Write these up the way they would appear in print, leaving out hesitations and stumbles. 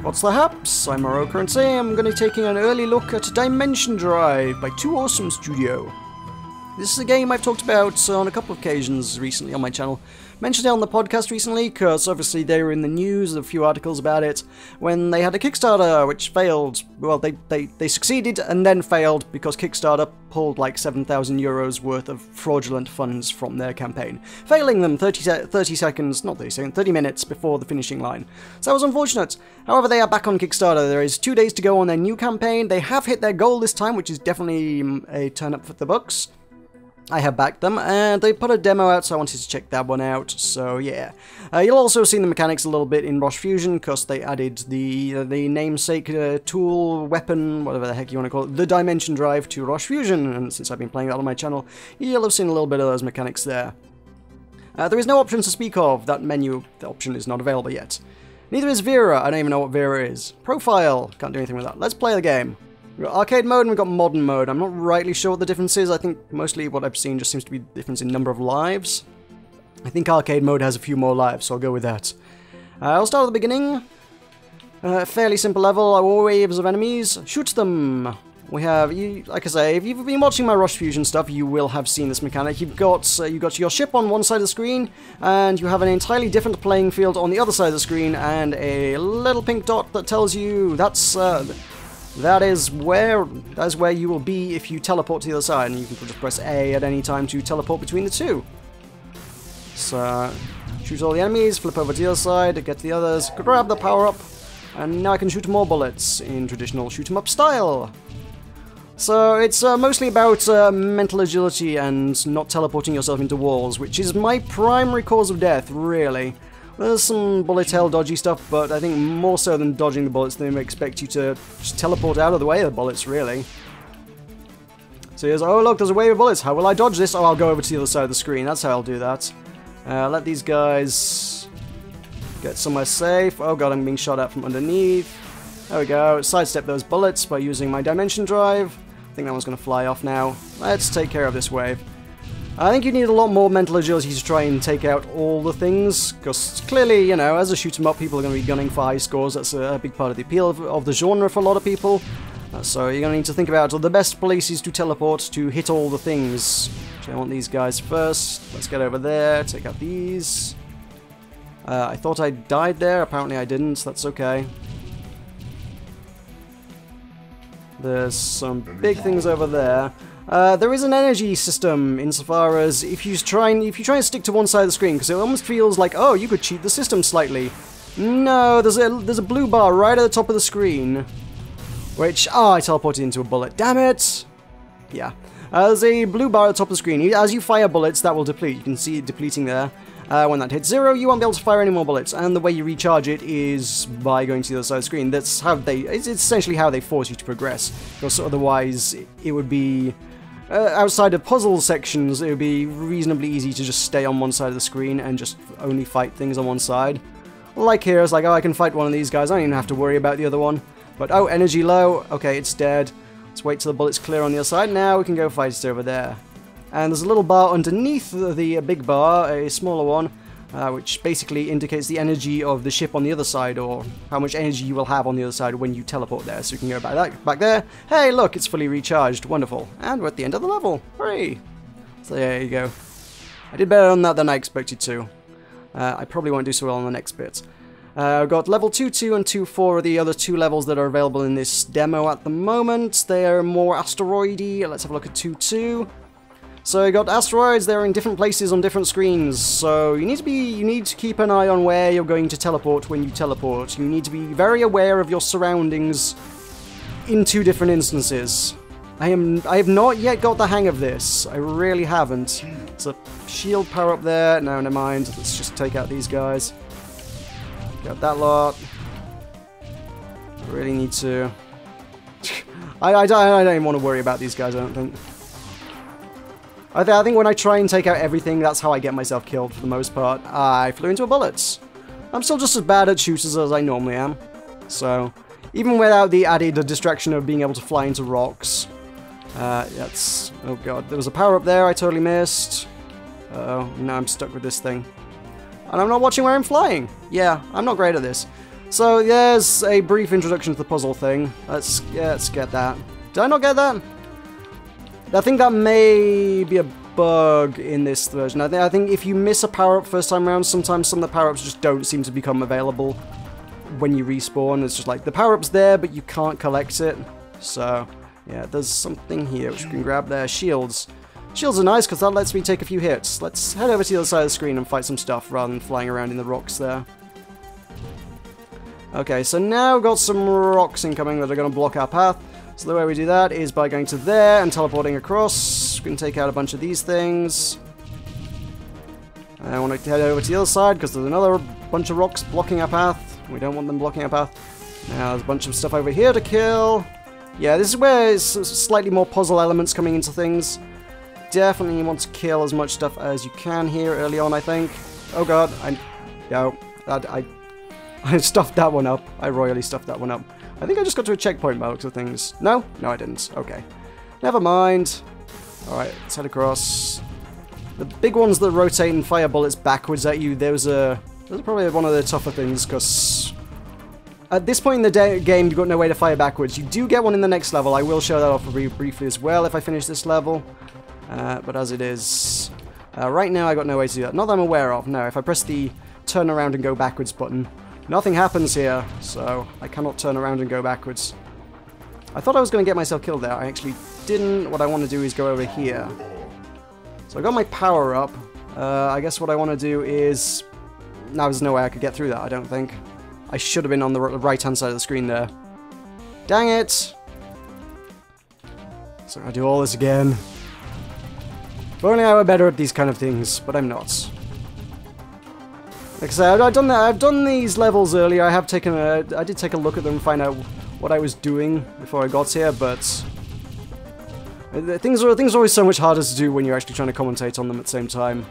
What's the haps? I'm Meroka, and today I'm going to be taking an early look at Dimension Drive by Too Awesome Studio. This is a game I've talked about on a couple of occasions recently on my channel. Mentioned it on the podcast recently because obviously they were in the news, a few articles about it, when they had a Kickstarter which failed. Well, they succeeded and then failed because Kickstarter pulled like 7,000 euros worth of fraudulent funds from their campaign, failing them 30 minutes before the finishing line. So that was unfortunate. However, they are back on Kickstarter. There is 2 days to go on their new campaign. They have hit their goal this time, which is definitely a turn up for the books. I have backed them, and they put a demo out, so I wanted to check that one out, so yeah. You'll also see the mechanics a little bit in Rosh Fusion, because they added the namesake tool, weapon, whatever the heck you want to call it, the Dimension Drive to Rosh Fusion, and since I've been playing that on my channel, you'll have seen a little bit of those mechanics there. There is no option to speak of. That menu option is not available yet. Neither is Vera. I don't even know what Vera is. Profile. Can't do anything with that. Let's play the game. We've got arcade mode and we've got modern mode. I'm not rightly sure what the difference is. I think mostly what I've seen just seems to be the difference in number of lives. I think arcade mode has a few more lives, so I'll go with that. I'll start at the beginning. Fairly simple level, waves of enemies. Shoot them! We have, like I say, if you've been watching my Rosh Fusion stuff, you will have seen this mechanic. You've got your ship on one side of the screen, and you have an entirely different playing field on the other side of the screen, and a little pink dot that tells you that is where you will be if you teleport to the other side, and you can just press A at any time to teleport between the two. So, shoot all the enemies, flip over to the other side, get to the others, grab the power-up, and now I can shoot more bullets in traditional shoot-'em-up style. So, it's mostly about mental agility and not teleporting yourself into walls, which is my primary cause of death, really. There's some bullet hell dodgy stuff, but I think more so than dodging the bullets, they expect you to just teleport out of the way of the bullets, really. So here's, oh look, there's a wave of bullets. How will I dodge this? Oh, I'll go over to the other side of the screen. That's how I'll do that. Let these guys get somewhere safe. Oh god, I'm being shot at from underneath. There we go. Sidestep those bullets by using my Dimension Drive. I think that one's going to fly off now. Let's take care of this wave. I think you need a lot more mental agility to try and take out all the things, because clearly, you know, as a shoot-'em-up, people are going to be gunning for high scores. That's a big part of the appeal of the genre for a lot of people. So you're going to need to think about the best places to teleport to hit all the things. Actually, I want these guys first. Let's get over there, take out these. I thought I died there, apparently I didn't. That's okay. There's some big things over there. There is an energy system insofar as if you try and stick to one side of the screen, because it almost feels like, oh, you could cheat the system slightly. No, there's a blue bar right at the top of the screen, which, oh, I teleported into a bullet. Damn it! Yeah. There's a blue bar at the top of the screen. As you fire bullets, that will deplete. You can see it depleting there. When that hits 0, you won't be able to fire any more bullets, and the way you recharge it is by going to the other side of the screen. That's how it's essentially how they force you to progress, because otherwise it would be... outside of puzzle sections, it would be reasonably easy to just stay on one side of the screen and just only fight things on one side. Like here, it's like, oh, I can fight one of these guys, I don't even have to worry about the other one. But, oh, energy low, okay, it's dead. Let's wait till the bullet's clear on the other side, now we can go fight it over there. And there's a little bar underneath the big bar, a smaller one, which basically indicates the energy of the ship on the other side, or how much energy you will have on the other side when you teleport there. So you can go back there. Hey, look, it's fully recharged. Wonderful. And we're at the end of the level. Hooray! So there you go. I did better on that than I expected to. I probably won't do so well on the next bit. I've got level 2-2 and 2-4 are the other two levels that are available in this demo at the moment. They are more asteroidy. Let's have a look at 2-2. So you got asteroids, they're in different places on different screens, so you need to keep an eye on where you're going to teleport when you teleport. You need to be very aware of your surroundings in two different instances. I have not yet got the hang of this. I really haven't. It's a shield power up there. No, never mind. Let's just take out these guys. Got that lot. I really need to... I don't even want to worry about these guys, I don't think. I think when I try and take out everything, that's how I get myself killed for the most part. I flew into a bullet. I'm still just as bad at shooters as I normally am. So, even without the added distraction of being able to fly into rocks. That's... oh god, there was a power up there I totally missed. Oh, now I'm stuck with this thing. And I'm not watching where I'm flying. Yeah, I'm not great at this. So there's a brief introduction to the puzzle thing. Let's get that. Did I not get that? I think that may be a bug in this version. I think if you miss a power-up first time around, sometimes some of the power-ups just don't seem to become available when you respawn. It's just like, the power-up's there, but you can't collect it. So, yeah, there's something here which we can grab there. Shields. Shields are nice because that lets me take a few hits. Let's head over to the other side of the screen and fight some stuff rather than flying around in the rocks there. Okay, so now we've got some rocks incoming that are going to block our path. So the way we do that is by going to there and teleporting across. We can take out a bunch of these things. I want to head over to the other side because there's another bunch of rocks blocking our path. We don't want them blocking our path. Now there's a bunch of stuff over here to kill. Yeah, this is where it's slightly more puzzle elements coming into things. Definitely want to kill as much stuff as you can here early on, I think. Oh god, I stuffed that one up. I royally stuffed that one up. I think I just got to a checkpoint by the looks of things. No? No, I didn't. Okay. Never mind. Alright, let's head across. The big ones that rotate and fire bullets backwards at you, those are probably one of the tougher things, because at this point in the game, you've got no way to fire backwards. You do get one in the next level. I will show that off briefly as well if I finish this level. But as it is, right now I got no way to do that. Not that I'm aware of. No, if I press the turn around and go backwards button, nothing happens here, so I cannot turn around and go backwards. I thought I was going to get myself killed there. I actually didn't. What I want to do is go over here. So I got my power up. I guess what I want to do is... Now there's no way I could get through that, I don't think. I should have been on the right-hand side of the screen there. Dang it! So I do all this again. If only I were better at these kind of things, but I'm not. Like I said, I've done these levels earlier. I did take a look at them and find out what I was doing before I got here, but things are always so much harder to do when you're actually trying to commentate on them at the same time.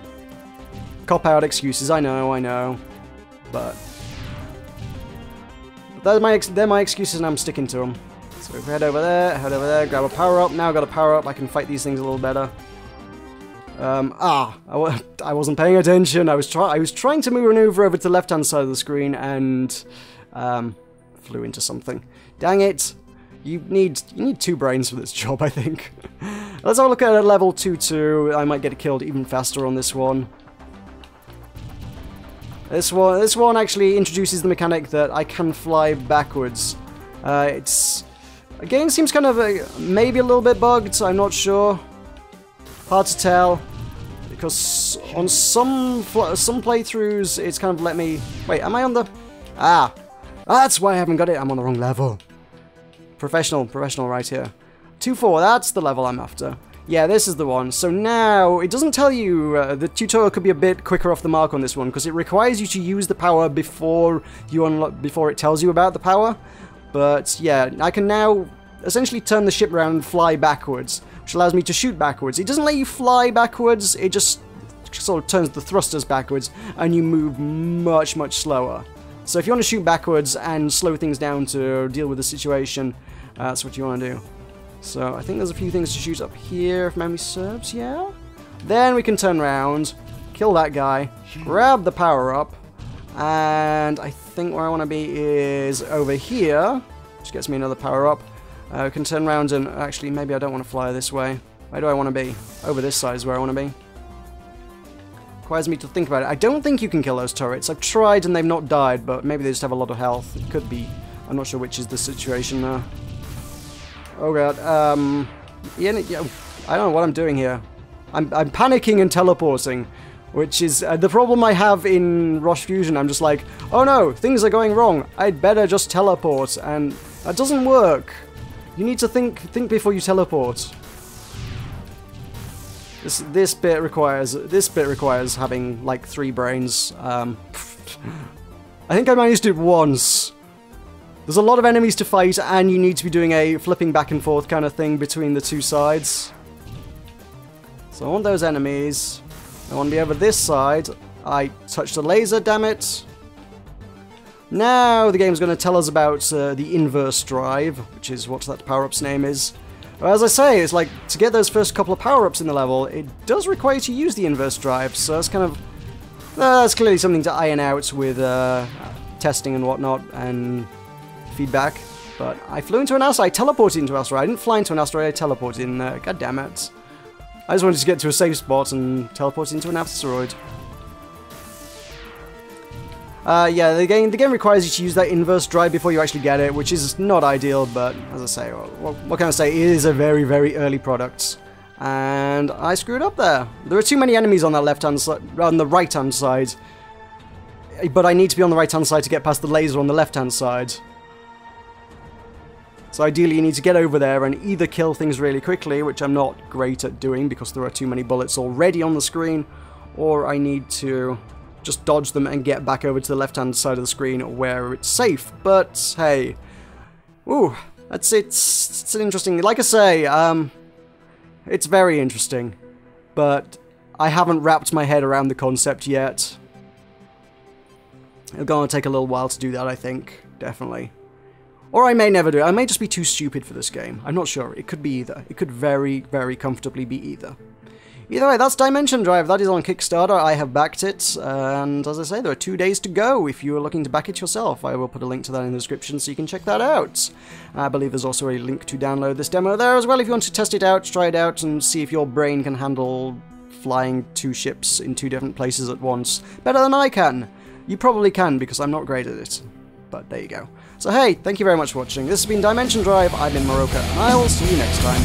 Cop-out excuses, I know, but they're my excuses and I'm sticking to them. So if we head over there, grab a power-up. Now I've got a power-up, I can fight these things a little better. I wasn't paying attention. I was trying to maneuver over to the left-hand side of the screen and flew into something. Dang it! You need 2 brains for this job, I think. Let's have a look at level 2-2. I might get killed even faster on this one. This one actually introduces the mechanic that I can fly backwards. Again, seems kind of maybe a little bit bugged. I'm not sure. Hard to tell, because on some playthroughs it's kind of let me... Wait, am I on the... That's why I haven't got it. I'm on the wrong level. Professional right here. 2-4, that's the level I'm after. Yeah, this is the one. So now, it doesn't tell you... the tutorial could be a bit quicker off the mark on this one, because it requires you to use the power before it tells you about the power. But yeah, I can now essentially turn the ship around and fly backwards, which allows me to shoot backwards. It doesn't let you fly backwards, it just sort of turns the thrusters backwards, and you move much, much slower. So if you want to shoot backwards and slow things down to deal with the situation, that's what you want to do. So I think there's a few things to shoot up here, if memory serves, yeah? Then we can turn around, kill that guy, grab the power-up, and I think where I want to be is over here, which gets me another power-up. I can turn around and... Actually, maybe I don't want to fly this way. Where do I want to be? Over this side is where I want to be. Requires me to think about it. I don't think you can kill those turrets. I've tried and they've not died, but maybe they just have a lot of health. It could be. I'm not sure which is the situation now. Oh god. Yeah, I don't know what I'm doing here. I'm panicking and teleporting, which is the problem I have in Rush Fusion. I'm just like, oh no, things are going wrong. I'd better just teleport, and that doesn't work. You need to think before you teleport. This bit requires having like 3 brains. I think I managed it once. There's a lot of enemies to fight, and you need to be doing a flipping back and forth kind of thing between the 2 sides. So I want those enemies. I want to be over this side. I touched the laser, damn it. Now the game's going to tell us about the inverse drive, which is what that power-up's name is. As I say, it's like, to get those first couple of power-ups in the level, it does require you to use the inverse drive, so that's kind of... that's clearly something to iron out with testing and whatnot and feedback. But I flew into an asteroid. I teleported into an asteroid. I didn't fly into an asteroid, I teleported in there. God damn it. I just wanted to get to a safe spot and teleport into an asteroid. Yeah, the game requires you to use that inverse drive before you actually get it, which is not ideal, but as I say, what can I say? It is a very, very early product. And I screwed up there. There are too many enemies on that left-hand side, on the right-hand side. But I need to be on the right-hand side to get past the laser on the left-hand side. So ideally you need to get over there and either kill things really quickly, which I'm not great at doing because there are too many bullets already on the screen, or I need to just dodge them and get back over to the left-hand side of the screen where it's safe. But hey, ooh, it's an interesting, like I say, it's very interesting, but I haven't wrapped my head around the concept yet. It's going to take a little while to do that, I think, definitely. Or I may never do it. I may just be too stupid for this game. I'm not sure. It could be either. It could very, very comfortably be either. Either way, that's Dimension Drive. That is on Kickstarter. I have backed it, and as I say, there are 2 days to go if you are looking to back it yourself. I will put a link to that in the description so you can check that out. I believe there's also a link to download this demo there as well if you want to test it out, try it out, and see if your brain can handle flying 2 ships in 2 different places at once. Better than I can. You probably can, because I'm not great at it. But there you go. So hey, thank you very much for watching. This has been Dimension Drive. I've been Meroka, and I will see you next time.